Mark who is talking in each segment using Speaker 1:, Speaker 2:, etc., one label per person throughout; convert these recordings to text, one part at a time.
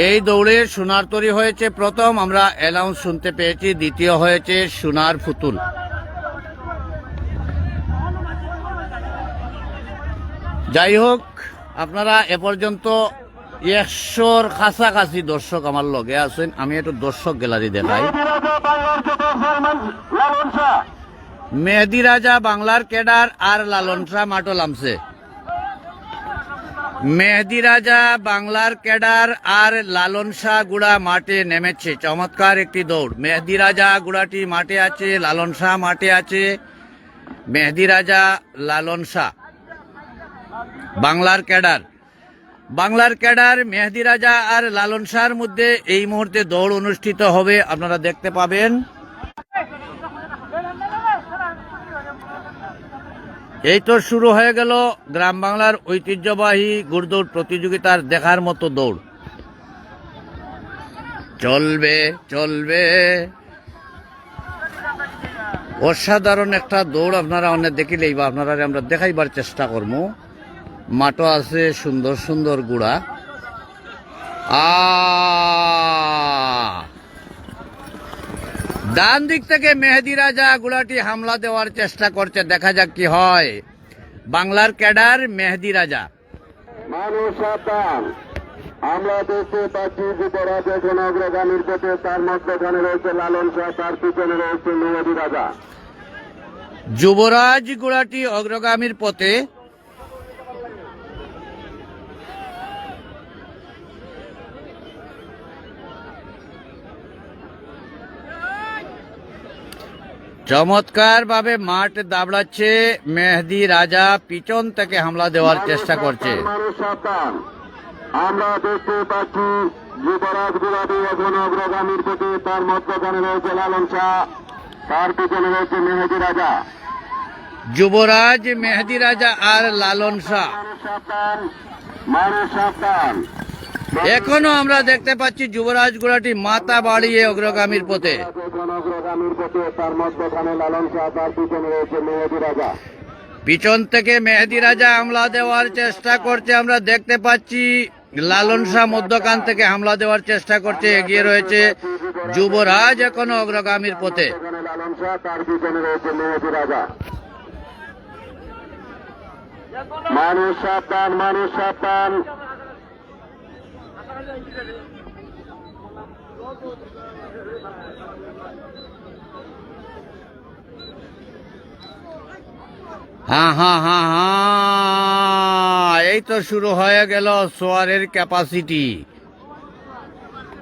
Speaker 1: এই দৌড়ে সোনার তরী হয়েছে প্রথম, আমরা অ্যানাউন্স শুনতে পেয়েছি। দ্বিতীয় হয়েছে সোনার পুতুল। যাই হোক, আপনারা এ পর্যন্ত 100-র কাছাকাছি দর্শক আমার লগে আছেন। আমি একটু দর্শক গ্যালারি দেখাই। মেহেদি রাজা বাংলার ক্যাডার আর লালন শাহ মাঠও নামছে। মেহেদি রাজা বাংলার ক্যাডার আর লালন শাহ গুড়া মাঠে নেমেছে। চমৎকার একটি দৌড়। মেহেদি রাজা গুড়াটি মাঠে আছে, লালন শাহ মাঠে আছে। মেহেদি রাজা, লালন শাহ, বাংলার ক্যাডার মেহেদি রাজা আর লালন শাহর মধ্যে এই মুহূর্তে দৌড় অনুষ্ঠিত হবে, আপনারা দেখতে পাবেন। এই তো শুরু হয়ে গেল গ্রাম বাংলার ঐতিহ্যবাহী ঘুড়দৌড় প্রতিযোগিতার দেখার মতো দৌড়। চলবে চলবে, অসাধারণ একটা দৌড়। আপনারা অনেক দেখিলেই বা আপনারা আমরা দেখাইবার চেষ্টা করবো। মাঠও আছে সুন্দর সুন্দর গুড়া। ডান দিক থেকে মেহেদি রাজা গুড়াটি হামলা দেওয়ার চেষ্টা করছে, দেখা যাক কি হয়। বাংলার ক্যাডার মেহেদি রাজা।
Speaker 2: মানুষ সাবধান, আমরা দেখতে পাচ্ছি যুবরাজ এখন অগ্রগামীর পথে, তার মধ্যখানে রয়েছে লালন শাহ, তার পিছনে রয়েছে মেহেদি রাজা।
Speaker 1: যুবরাজ গুড়াটি অগ্রগামীর পথে। চমৎকার ভাবে মাঠ দাবড়াচ্ছে মেহেদি রাজা, পিছন থেকে হামলা দেওয়ার চেষ্টা করছে।
Speaker 2: আমরা দেখতে পাচ্ছি যুবরাজ গুড়াটি এখন অগ্রগামীর পথে, তার মধ্যখানে রয়েছে লালন শাহ, তার পিছনে রয়েছে মেহেদি রাজা।
Speaker 1: যুবরাজ, মেহেদি রাজা আর লালন শাহ।
Speaker 2: মানুষ সাবধান,
Speaker 1: এখনো আমরা দেখতে পাচ্ছি যুবরাজ গুড়াটি মাথা বাড়িয়ে অগ্রগামীর পথে।
Speaker 2: অগ্রগামীর পথে, তার মধ্যখানে লালন শাহ, তার পিছনে রয়েছে মেহেদি রাজা।
Speaker 1: পিছন থেকে মেহেদি রাজা হামলা দেওয়ার চেষ্টা করছে, আমরা দেখতে পাচ্ছি। লালন শাহ মধ্যখান থেকে হামলা দেওয়ার চেষ্টা করছে, এগিয়ে রয়েছে যুবরাজ এখনো অগ্রগামীর পথে।
Speaker 2: লালন শাহ, তার পিছনে রয়েছে মেহেদি রাজা। মানুষ সাবধান, মানুষ সাবধান।
Speaker 1: এই তো শুরু হয়ে গেল সোয়ারের ক্যাপাসিটি।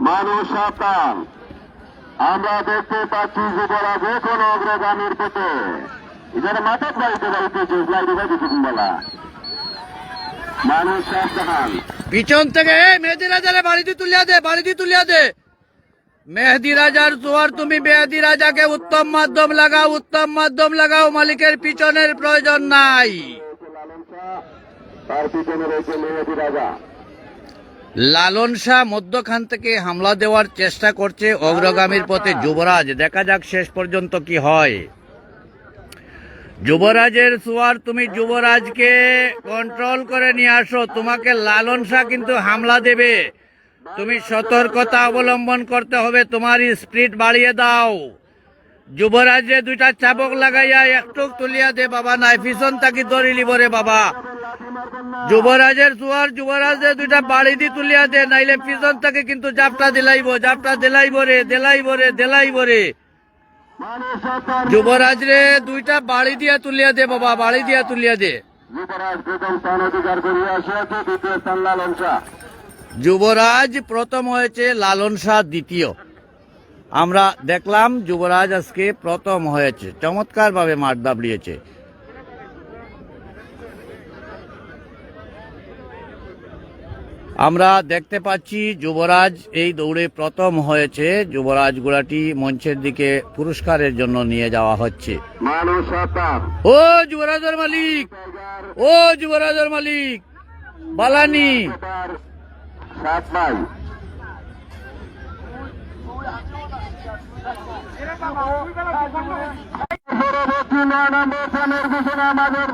Speaker 2: মানুষ সাবধান, আমরা দেখতে পাচ্ছি যুবরাজ এখন অগ্রগামীর পথে। এখানে মাথার বাড়িতে বলা। মানুষ সাবধান,
Speaker 1: পিছন থেকে মেহেদি রাজারে বাড়িতে তুলিয়া দে, বাড়িতে তুলিয়া দে। মেহেদি রাজার জোয়ার, তুমি মেহেদি রাজাকে উত্তম মাধ্যম লাগাও, উত্তম মাধ্যম লাগাও, মালিকের পিছনের প্রয়োজন নাই।
Speaker 2: তার পিছনে রয়েছে মেহেদি রাজা।
Speaker 1: লালন শাহ মধ্যখান থেকে হামলা দেওয়ার চেষ্টা করছে অগ্রগামীর পথে যুবরাজ। দেখা যাক শেষ পর্যন্ত কি হয়। যুবরাজের সোয়ার, তুমি যুবরাজকে কন্ট্রোল করে নিয়ে আসো। তোমাকে লালন শাহ কিন্তু হামলা দেবে, তুমি সতর্কতা অবলম্বন করতে হবে, তোমার স্পিড বাড়িয়ে দাও। যুবরাজে দুইটা চাবক লাগাইয়া একটু তুলিয়া দে বাবা, নাই পিছন তাকি ধরি লিব রে বাবা। যুবরাজের সোয়ার, যুবরাজে দুইটা বাড়ি দি তুলিয়া দে, নাইলে পিছন তাকে কিন্তু জাপটা দিলাইব, জাপটা দিলাইব রে, দিলাইব রে, দিলাইব রে। যুবরাজ রে দুইটা বাড়ি দিয়া তুলিয়া দে বাবা, বাড়ি দিয়া তুলিয়া দে।
Speaker 2: যুবরাজ প্রথম স্থান অধিকার করিয়া আসিয়াছে, দ্বিতীয় স্থান লালন শাহ।
Speaker 1: যুবরাজ প্রথম হয়েছে, লালন শাহ দ্বিতীয়। আমরা দেখলাম যুবরাজ আজকে প্রথম হয়েছে, চমৎকার ভাবে মাঠ দাবড়িয়েছে। আমরা দেখতে পাচ্ছি যুবরাজ এই দৌড়ে প্রথম হয়েছে। যুবরাজ গুড়াটি মঞ্চের দিকে পুরস্কারের জন্য নিয়ে যাওয়া হচ্ছে।
Speaker 2: মানুষ সাবধান,
Speaker 1: ও যুবরাজের মালিক, ও যুবরাজের মালিক বালানি।
Speaker 2: 7 মাইল। পরবর্তী 9 নম্বর স্থানের ঘোষণা আমাদের